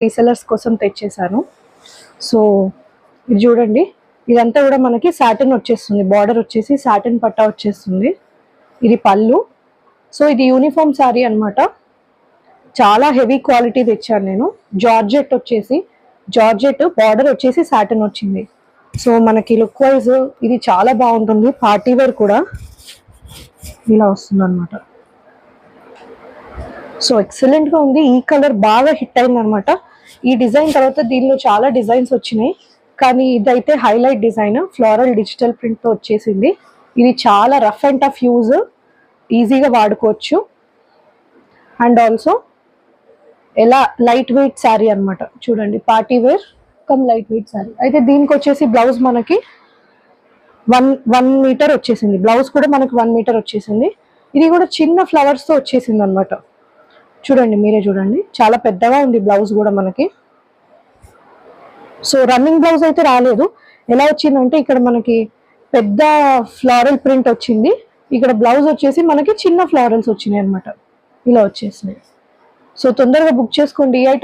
Resellers కోసం తెచ్చేసాను. So ఇది చూడండి, ఇదంతా కూడా మనకి సాటిన్ వచ్చేస్తుంది, బార్డర్ వచ్చేసి సాటిన్ పట్టా వచ్చేస్తుంది. ఇది పళ్ళు. సో ఇది యూనిఫామ్ శారీ అనమాట. చాలా హెవీ క్వాలిటీ తెచ్చాను నేను. జార్జెట్ వచ్చేసి, జార్జెట్ బార్డర్ వచ్చేసి సాటిన్ వచ్చింది. సో మనకి లుక్ వైజ్ ఇది చాలా బాగుంటుంది. పార్టీ వేర్ కూడా ఇలా వస్తుంది అనమాట. సో ఎక్సలెంట్ గా ఉంది. ఈ కలర్ బాగా హిట్ అయింది అనమాట. ఈ డిజైన్ తర్వాత దీనిలో చాలా డిజైన్స్ వచ్చినాయి, కానీ ఇదైతే highlight design. Floral digital print తో వచ్చేసింది. ఇది చాలా రఫ్ అండ్ టఫ్ యూజ్, ఈజీగా వాడుకోవచ్చు. అండ్ ఆల్సో ఎలా లైట్ వెయిట్ శారీ అనమాట. చూడండి, party wear cum light weight sari. అయితే దీనికి వచ్చేసి బ్లౌజ్ మనకి 1 మీటర్ వచ్చేసింది. బ్లౌజ్ కూడా మనకి 1 మీటర్ వచ్చేసింది. ఇది కూడా చిన్న ఫ్లవర్స్ తో వచ్చేసింది అనమాట. చూడండి, మీరే చూడండి, చాలా పెద్దగా ఉంది బ్లౌజ్ కూడా మనకి. సో రన్నింగ్ బ్లౌజ్ అయితే రాలేదు. ఎలా వచ్చిందంటే ఇక్కడ మనకి పెద్ద ఫ్లోరల్ ప్రింట్ వచ్చింది, ఇక్కడ బ్లౌజ్ వచ్చేసి మనకి చిన్న ఫ్లోరల్స్ వచ్చినాయి అనమాట. ఇలా వచ్చేసినాయి. సో తొందరగా బుక్ చేసుకోండి. ఈ ఐటమ్